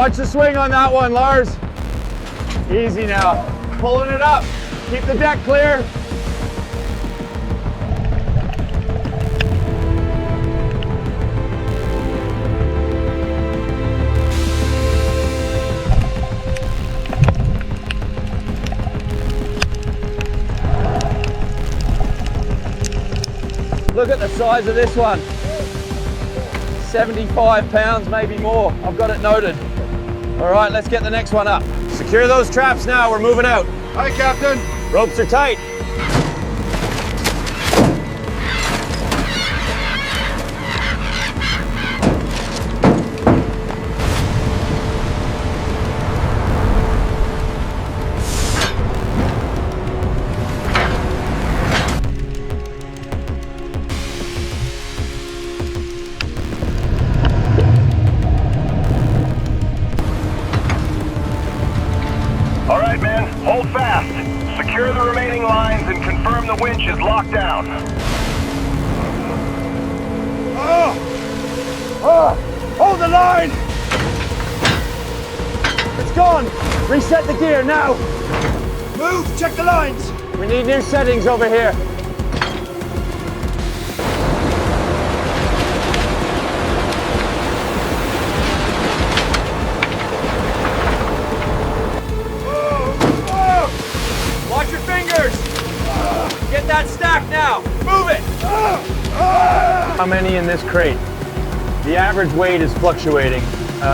Watch the swing on that one, Lars. Easy now. Pulling it up. Keep the deck clear. Look at the size of this one. 75 pounds, maybe more. I've got it noted. All right, let's get the next one up. Secure those traps now, we're moving out. Hi, Captain. Ropes are tight. All right, men, hold fast. Secure the remaining lines and confirm the winch is locked down. Hold the line! It's gone! Reset the gear now! Move, check the lines. We need new settings over here. Watch your fingers! Get that stack now! Move it! How many in this crate? The average weight is fluctuating.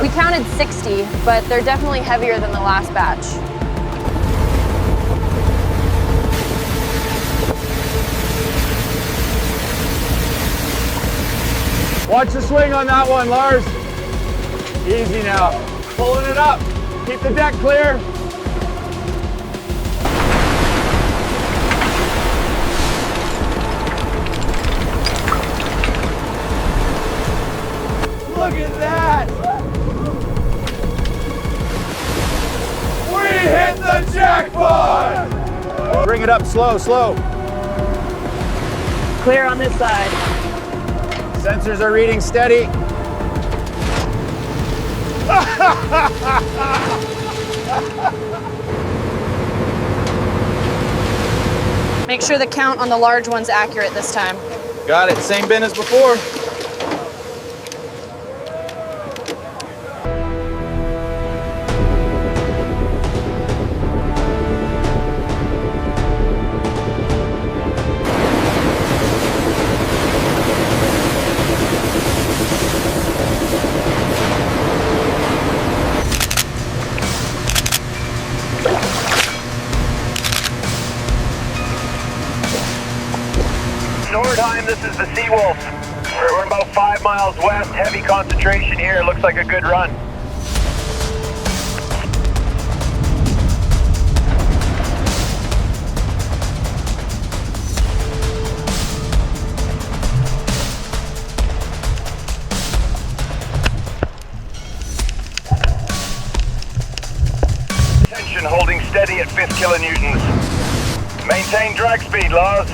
We counted 60, but they're definitely heavier than the last batch. Watch the swing on that one, Lars. Easy now. Pulling it up. Keep the deck clear. Look at that! We hit the jackpot! Bring it up slow, slow. Clear on this side. Sensors are reading steady. Make sure the count on the large one's accurate this time. Got it, same bin as before. Nordheim, this is the Seawolf. We're about 5 miles west, heavy concentration here. Looks like a good run. Tension holding steady at 5 kilonewtons. Maintain drag speed, Lars.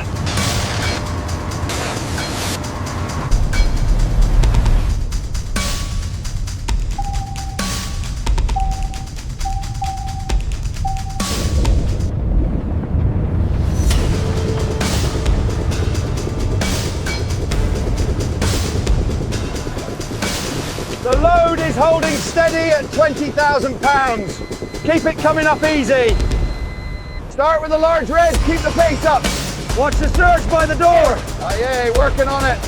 The load is holding steady at 20,000 pounds. Keep it coming up easy. Start with a large red, keep the pace up. Watch the surge by the door. Oh, yay, working on it.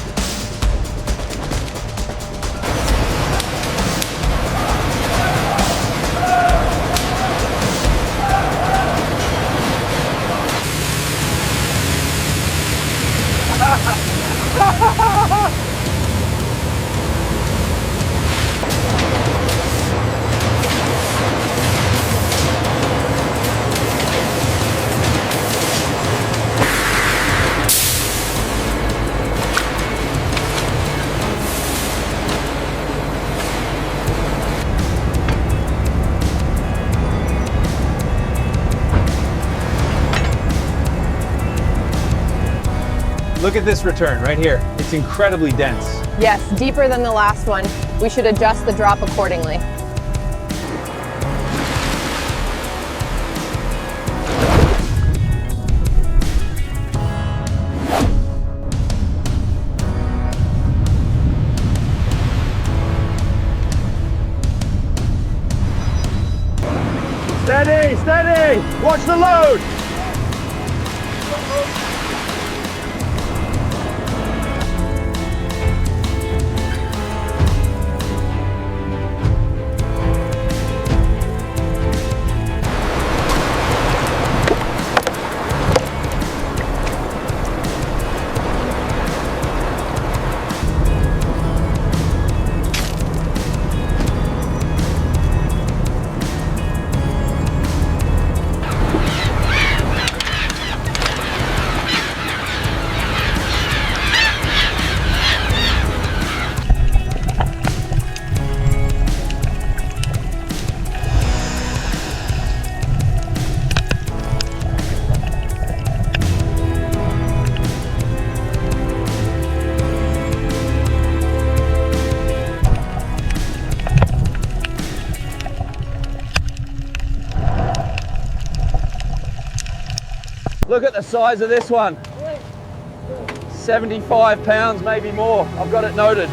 Look at this return right here. It's incredibly dense. Yes, deeper than the last one. We should adjust the drop accordingly. Steady! Watch the load! Look at the size of this one. 75 pounds, maybe more. I've got it noted.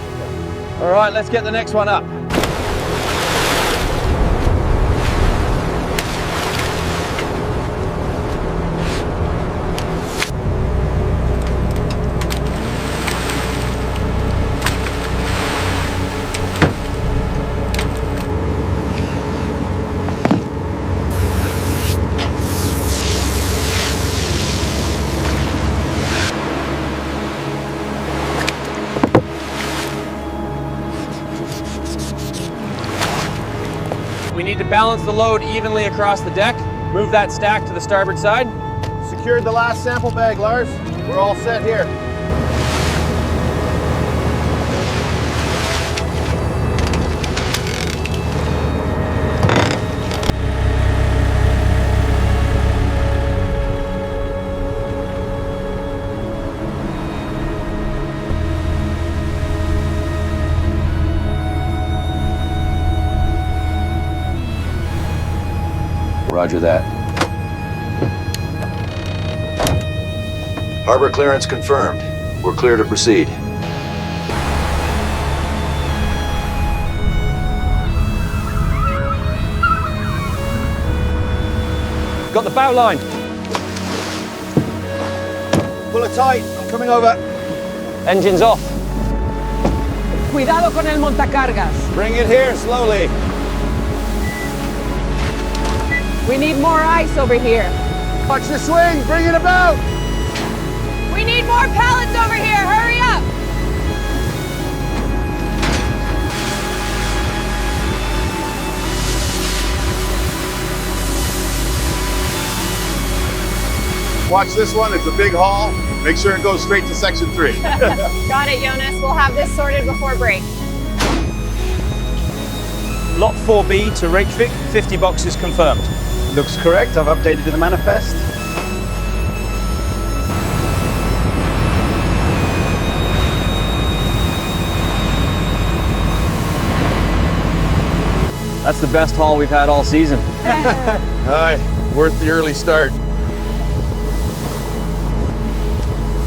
All right, let's get the next one up. We need to balance the load evenly across the deck. Move that stack to the starboard side. Secured the last sample bag, Lars. We're all set here. Roger that. Harbor clearance confirmed. We're clear to proceed. Got the bow line. Pull it tight. I'm coming over. Engines off. Cuidado con el montacargas. Bring it here slowly. We need more ice over here. Watch the swing. Bring it about. We need more pallets over here. Hurry up. Watch this one. It's a big haul. Make sure it goes straight to section 3. Got it, Jonas. We'll have this sorted before break. Lot 4B to Reykjavik, 50 boxes confirmed. Looks correct. I've updated the manifest. That's the best haul we've had all season. Aye, worth the early start.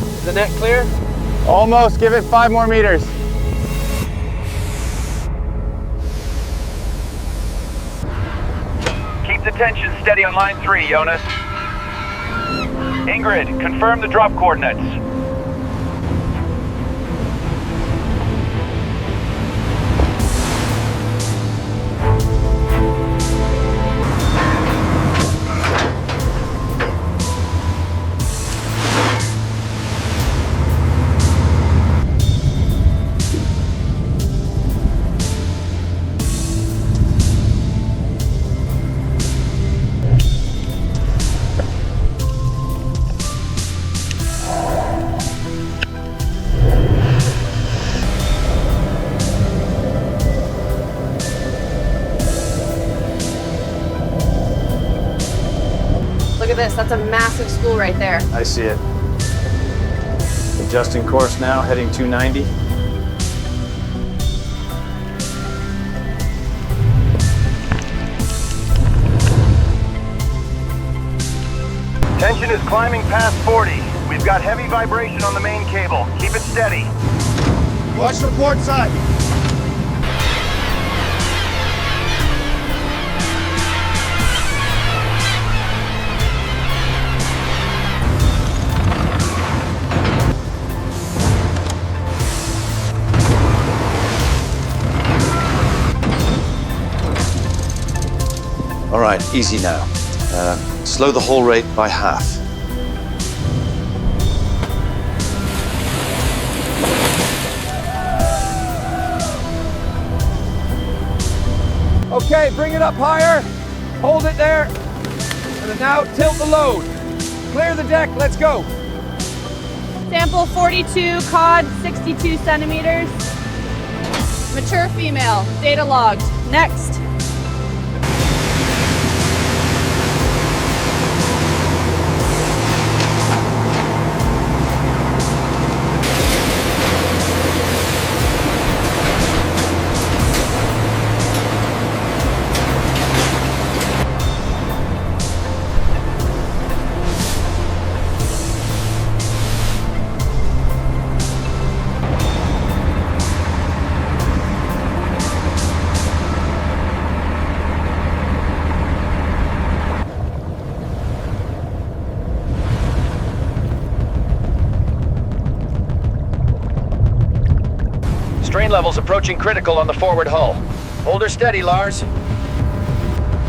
Is the net clear? Almost. Give it 5 more meters. Keep the tension steady on line 3, Jonas. Ingrid, confirm the drop coordinates. Look at this. That's a massive school right there. I see it. Adjusting course now, heading 290. Tension is climbing past 40. We've got heavy vibration on the main cable. Keep it steady. Watch the port side. right, easy now. Slow the hull rate by half. Okay, bring it up higher. Hold it there. And then now tilt the load. Clear the deck, let's go. Sample 42, cod 62 centimeters. Mature female, data logged. Next. Strain levels approaching critical on the forward hull. Hold her steady, Lars.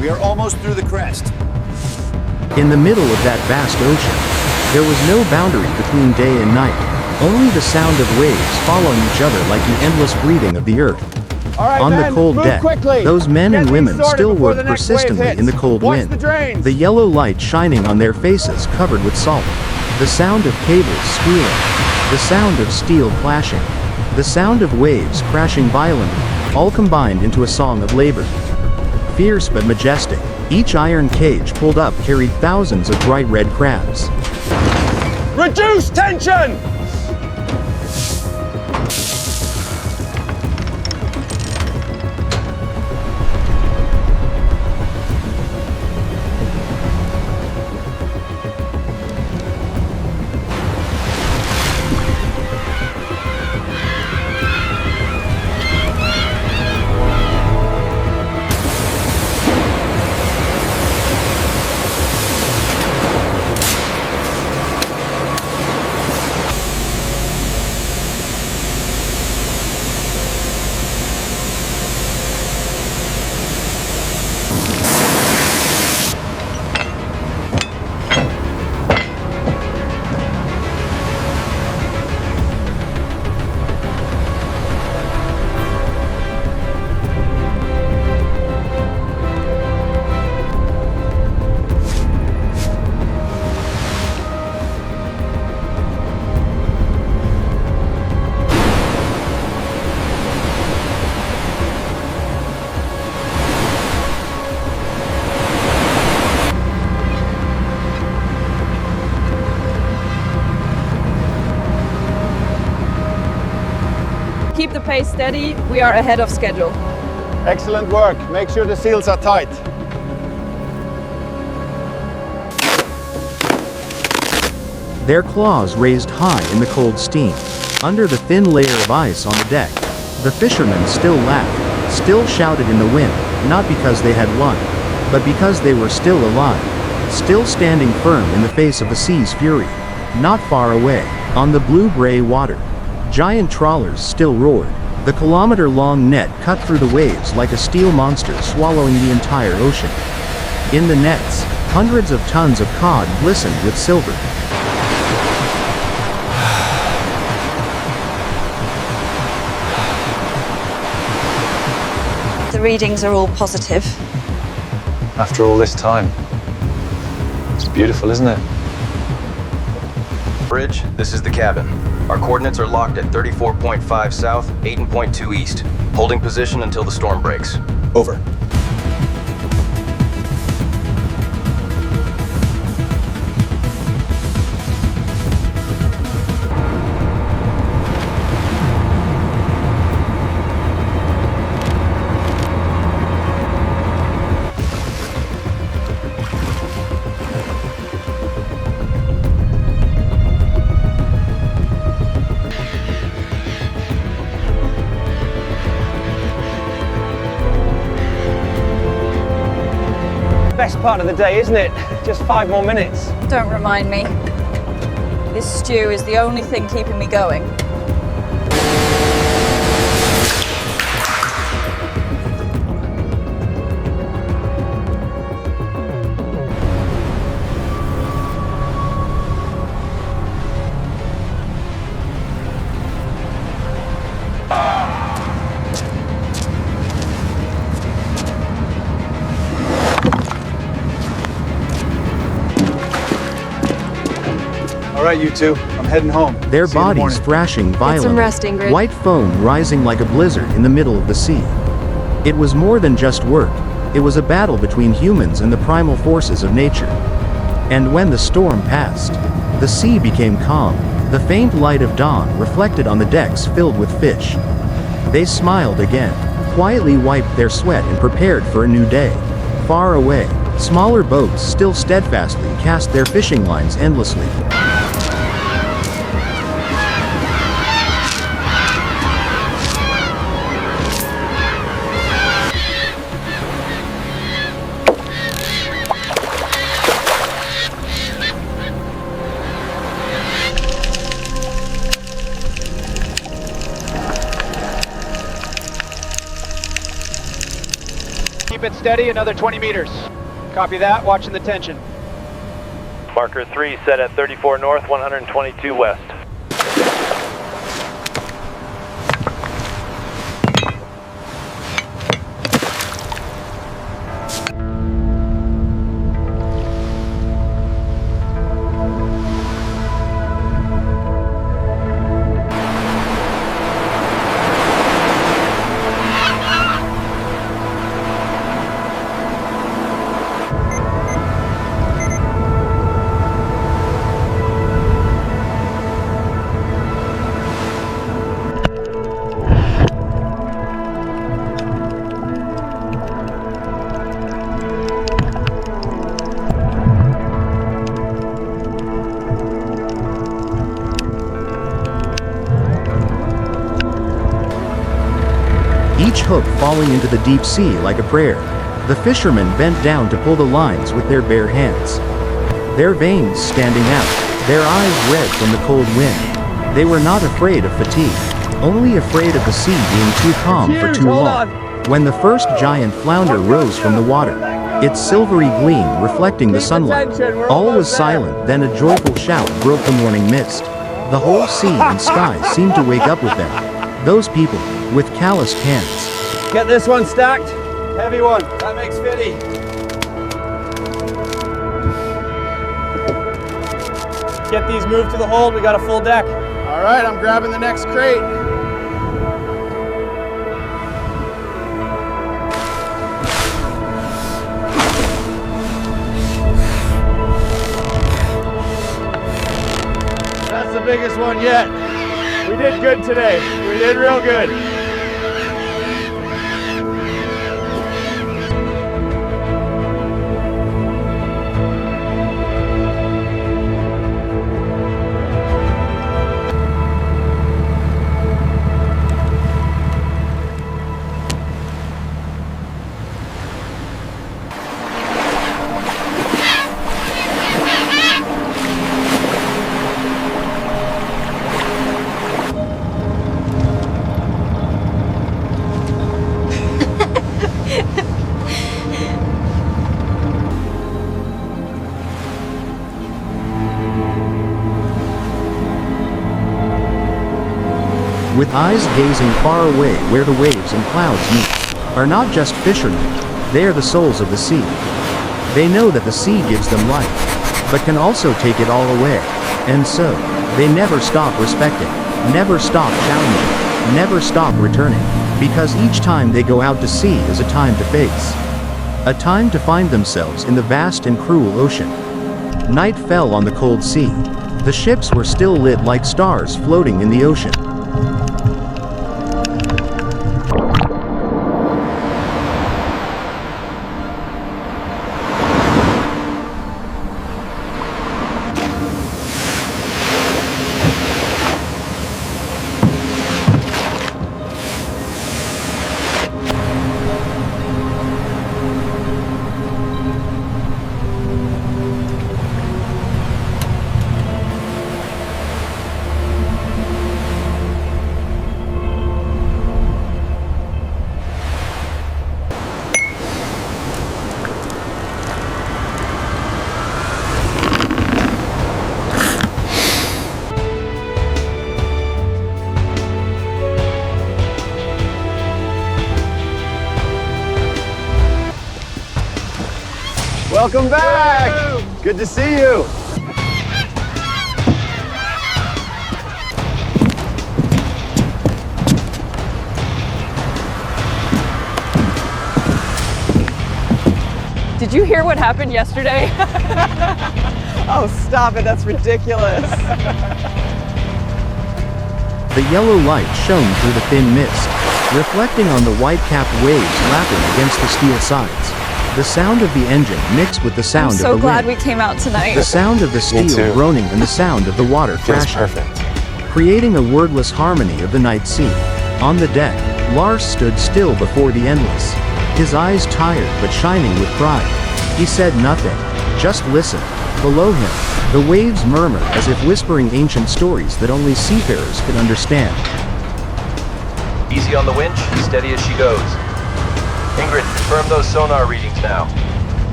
We are almost through the crest. In the middle of that vast ocean, there was no boundary between day and night, only the sound of waves following each other like the endless breathing of the earth. All right, On the men, cold move deck, quickly. those men Get and these women sorted still before work the next wave persistently hits. in the cold Watch wind. the drains. The yellow light shining on their faces covered with salt. The sound of cables squealing. The sound of steel clashing. The sound of waves crashing violently, all combined into a song of labor. Fierce but majestic, each iron cage pulled up carried thousands of bright red crabs. Reduce tension! Keep the pace steady. We are ahead of schedule. Excellent work. Make sure the seals are tight. Their claws raised high in the cold steam. Under the thin layer of ice on the deck, the fishermen still laughed, still shouted in the wind, not because they had won, but because they were still alive, still standing firm in the face of the sea's fury. Not far away, on the blue-gray water, giant trawlers still roared. The kilometer-long net cut through the waves like a steel monster swallowing the entire ocean. In the nets, hundreds of tons of cod glistened with silver. The readings are all positive. After all this time. It's beautiful, isn't it? Bridge, this is the cabin. Our coordinates are locked at 34.5 south, 18.2 east. Holding position until the storm breaks. Over. Best part of the day, isn't it? Just 5 more minutes. Don't remind me. This stew is the only thing keeping me going. All right, you two. I'm heading home. Their See you in the bodies morning. thrashing violently. some rest, Ingrid. White foam rising like a blizzard in the middle of the sea. It was more than just work. It was a battle between humans and the primal forces of nature. And when the storm passed, the sea became calm. The faint light of dawn reflected on the decks filled with fish. They smiled again, quietly wiped their sweat and prepared for a new day. Far away, smaller boats still steadfastly cast their fishing lines endlessly. Keep it steady, another 20 meters. Copy that, watching the tension. Marker 3 set at 34 north, 122 west. Each hook falling into the deep sea like a prayer. The fishermen bent down to pull the lines with their bare hands. Their veins standing out, their eyes red from the cold wind. They were not afraid of fatigue, only afraid of the sea being too calm for too long. When the first giant flounder rose from the water, its silvery gleam reflecting the sunlight, all was silent. Then a joyful shout broke the morning mist. The whole sea and sky seemed to wake up with them. Those people, with calloused hands. Get this one stacked. Heavy one. That makes 50. Get these moved to the hold, we got a full deck. All right, I'm grabbing the next crate. That's the biggest one yet. We did good today. We did real good. With eyes gazing far away where the waves and clouds meet, are not just fishermen, they are the souls of the sea. They know that the sea gives them life, but can also take it all away. And so, they never stop respecting, never stop challenging, never stop returning, because each time they go out to sea is a time to face. A time to find themselves in the vast and cruel ocean. Night fell on the cold sea. The ships were still lit like stars floating in the ocean. Welcome back. Good to see you. Did you hear what happened yesterday? Oh, stop it. That's ridiculous. The yellow light shone through the thin mist, reflecting on the white-capped waves lapping against the steel sides. The sound of the engine mixed with the sound I'm of so the glad wind. we came out tonight. The sound of the Me steel too. groaning and the sound of the water Feels crashing, perfect. creating a wordless harmony of the night sea. On the deck, Lars stood still before the endless, his eyes tired but shining with pride. He said nothing, just listened. Below him, the waves murmured as if whispering ancient stories that only seafarers could understand. Easy on the winch, steady as she goes. Ingrid, confirm those sonar readings now.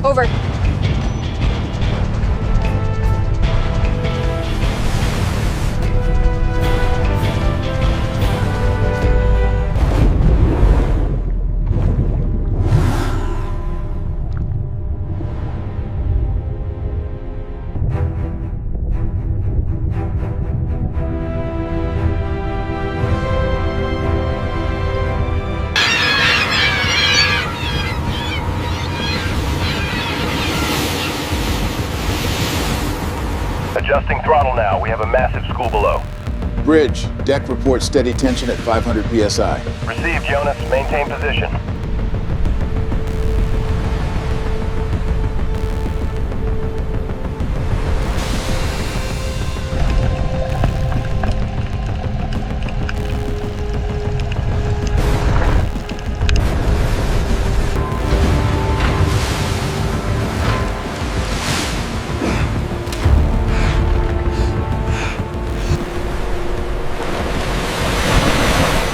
Over. Adjusting throttle now. We have a massive school below. Bridge, deck reports steady tension at 500 psi. Received, Jonas. Maintain position.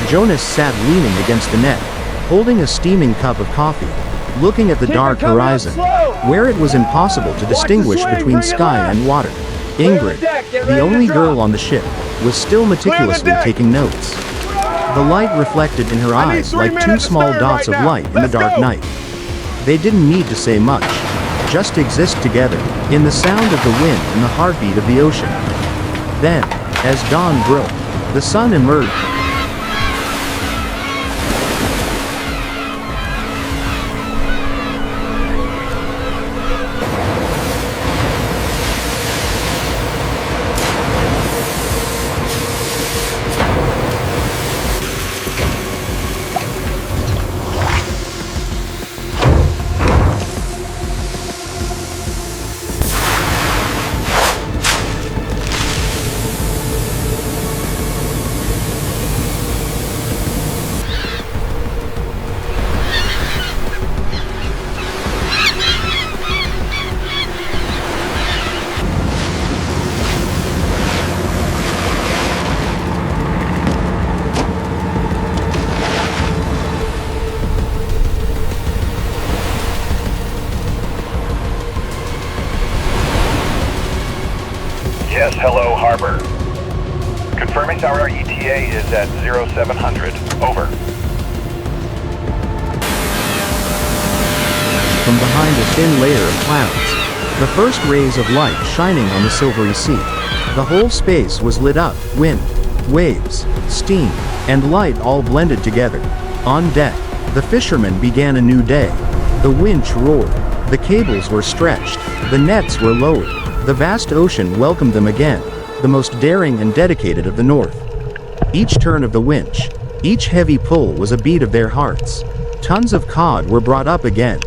Jonas sat leaning against the net, holding a steaming cup of coffee, looking at the Keep it dark coming up horizon, slow. where it was impossible to distinguish swing, between bring it sky left. and water. Clear the Ingrid, deck, get the ready to only drop. girl on the ship, was still meticulously deck. taking notes. The light reflected in her I need eyes 3 like two minutes small stern dots right of now. light in the Let's dark go. night. They didn't need to say much, just exist together, in the sound of the wind and the heartbeat of the ocean. Then, as dawn broke, the sun emerged. Yes, hello, Harbor. Confirming our ETA is at 0700. Over. From behind a thin layer of clouds, the first rays of light shining on the silvery sea. The whole space was lit up, wind, waves, steam, and light all blended together. On deck, the fishermen began a new day. The winch roared, the cables were stretched, the nets were lowered. The vast ocean welcomed them again, the most daring and dedicated of the North. Each turn of the winch, each heavy pull was a beat of their hearts. Tons of cod were brought up again.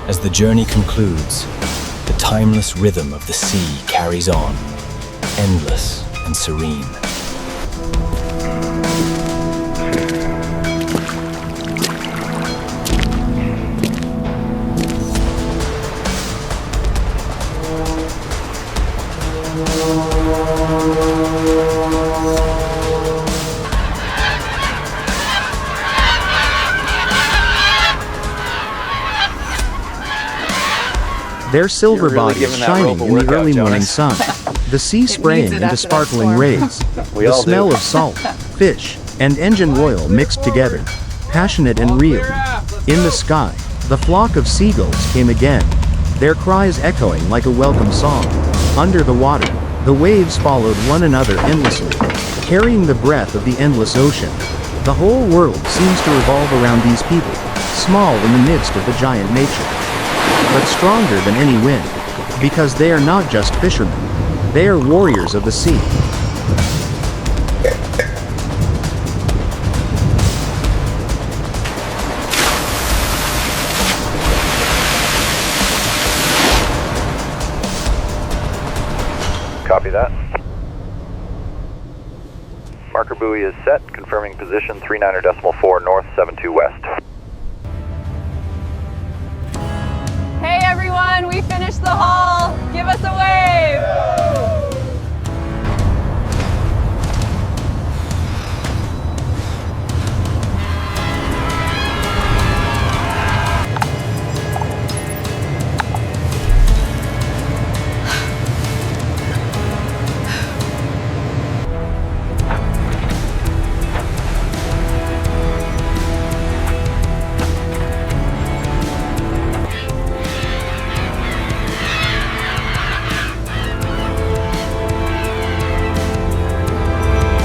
As the journey concludes, the timeless rhythm of the sea carries on, endless and serene. their silver You're really bodies giving that shining rope a in the workout, early morning Jonas. sun. The sea spraying it into after that sparkling storm. rays. We The all do. smell of salt, fish, and engine oil mixed together. Passionate and real. In the sky, the flock of seagulls came again, their cries echoing like a welcome song. Under the water, the waves followed one another endlessly, carrying the breath of the endless ocean. The whole world seems to revolve around these people, small in the midst of the giant nature, but stronger than any wind, because they are not just fishermen, they are warriors of the sea. Copy that. Marker buoy is set, confirming position 39.4 north, 72 west. Hey everyone, we finished the haul. Give us a wave.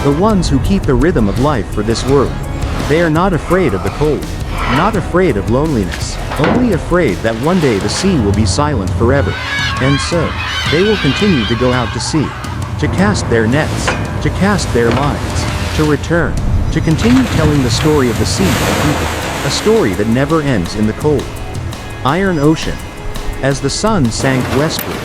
The ones who keep the rhythm of life for this world. They are not afraid of the cold, not afraid of loneliness, only afraid that one day the sea will be silent forever. And so, they will continue to go out to sea, to cast their nets, to cast their lines, to return, to continue telling the story of the sea to people, a story that never ends in the cold, iron ocean. As the sun sank westward,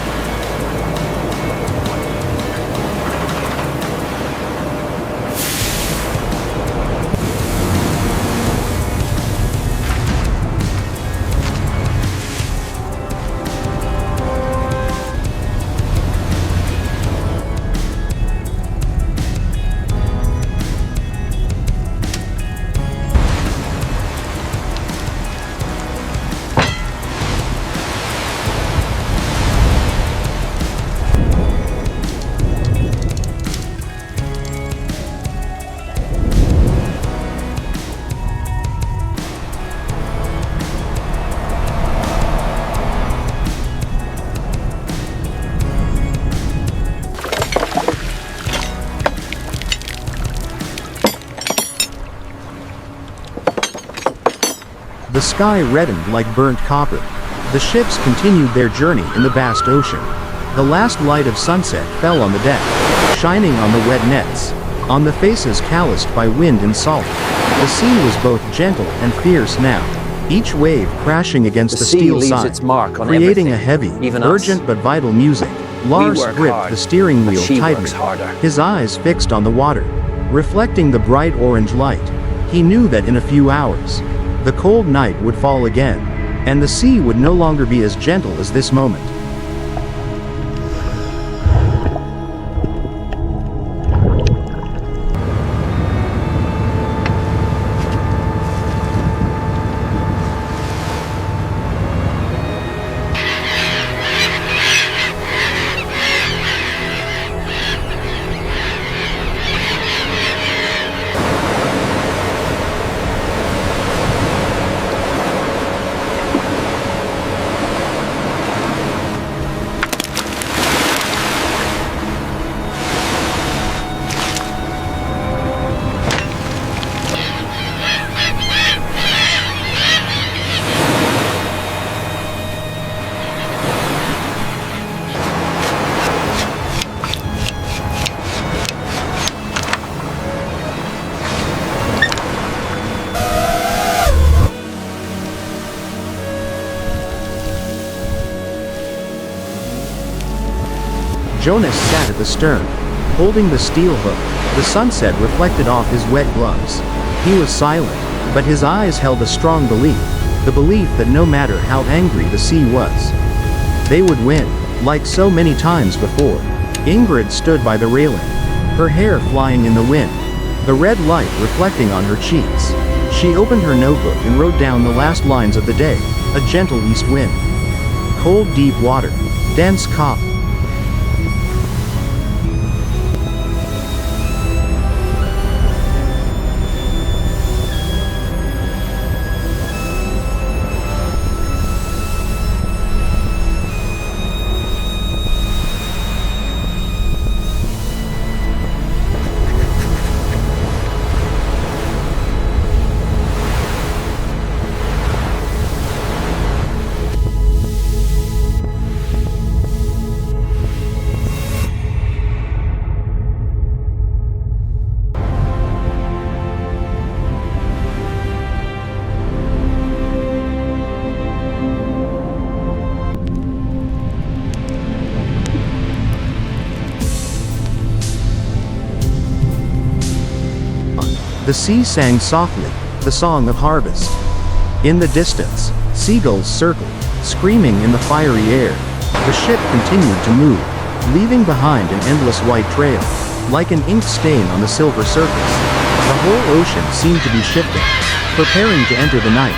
the sky reddened like burnt copper. The ships continued their journey in the vast ocean. The last light of sunset fell on the deck, shining on the wet nets, on the faces calloused by wind and salt. The sea was both gentle and fierce now, each wave crashing against the steel side, creating a heavy, urgent but vital music. Lars gripped the steering wheel tightly, his eyes fixed on the water, reflecting the bright orange light. He knew that in a few hours, the cold night would fall again, and the sea would no longer be as gentle as this moment. Jonas sat at the stern, holding the steel hook. The sunset reflected off his wet gloves. He was silent, but his eyes held a strong belief, the belief that no matter how angry the sea was, they would win, like so many times before. Ingrid stood by the railing, her hair flying in the wind, the red light reflecting on her cheeks. She opened her notebook and wrote down the last lines of the day, a gentle east wind. cold deep water, dense cop. The sea sang softly, the song of harvest. In the distance, seagulls circled, screaming in the fiery air. The ship continued to move, leaving behind an endless white trail, like an ink stain on the silver surface. The whole ocean seemed to be shifting, preparing to enter the night.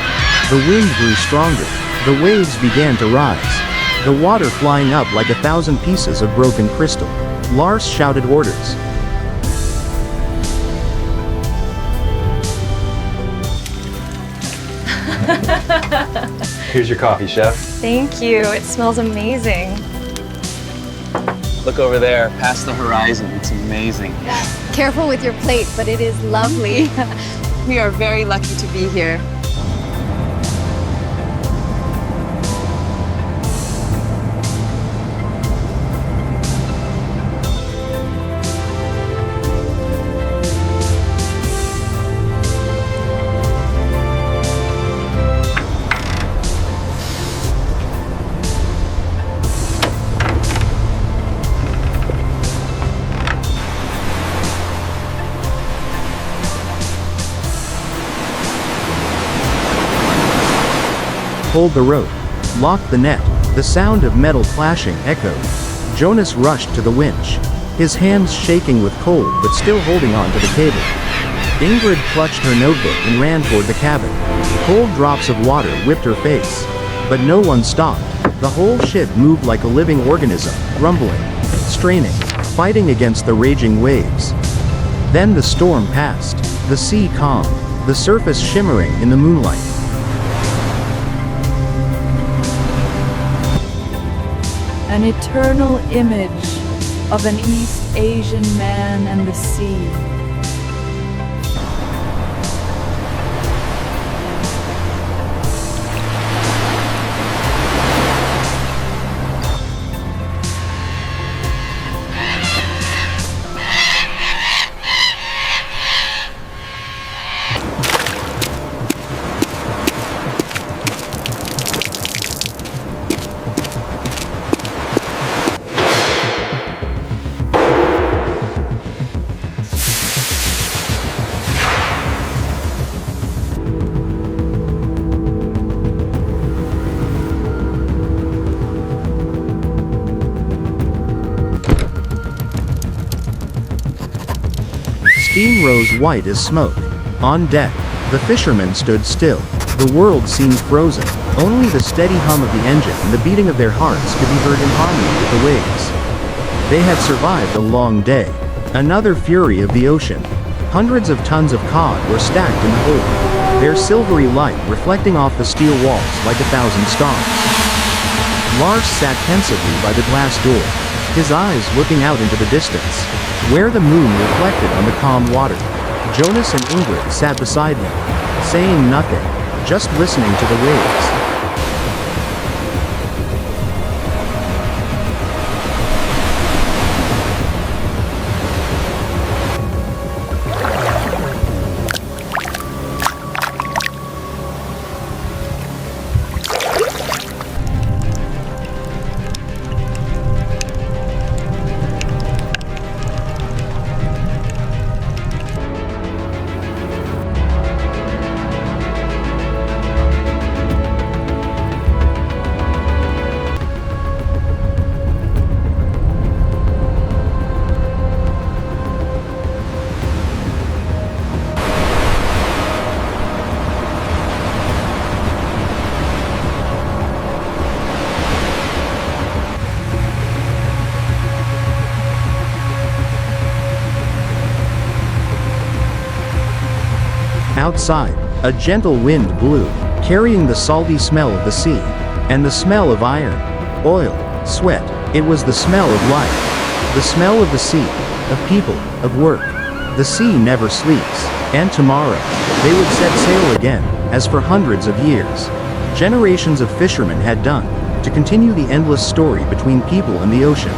The wind grew stronger, the waves began to rise, the water flying up like 1,000 pieces of broken crystal. Lars shouted orders. Here's your coffee, chef. Thank you. It smells amazing. Look over there, past the horizon. It's amazing. Careful with your plate, but it is lovely. We are very lucky to be here. Pulled the rope, locked the net, the sound of metal clashing echoed. Jonas rushed to the winch, his hands shaking with cold but still holding on to the cable. Ingrid clutched her notebook and ran toward the cabin. Cold drops of water whipped her face, but no one stopped. The whole ship moved like a living organism, rumbling, straining, fighting against the raging waves. Then the storm passed, the sea calmed, the surface shimmering in the moonlight. An eternal image of an East Asian man and the sea. Steam rose white as smoke. On deck, the fishermen stood still. The world seemed frozen. Only the steady hum of the engine and the beating of their hearts could be heard in harmony with the waves. They had survived a long day. Another fury of the ocean. Hundreds of tons of cod were stacked in the hold, their silvery light reflecting off the steel walls like 1,000 stars. Lars sat pensively by the glass door, his eyes looking out into the distance, where the moon reflected on the calm water. Jonas and Ingrid sat beside him, saying nothing, just listening to the waves. Outside, a gentle wind blew, carrying the salty smell of the sea, and the smell of iron, oil, sweat. It was the smell of life. The smell of the sea, of people, of work. The sea never sleeps, and tomorrow, they would set sail again, as for hundreds of years. Generations of fishermen had done, to continue the endless story between people and the ocean.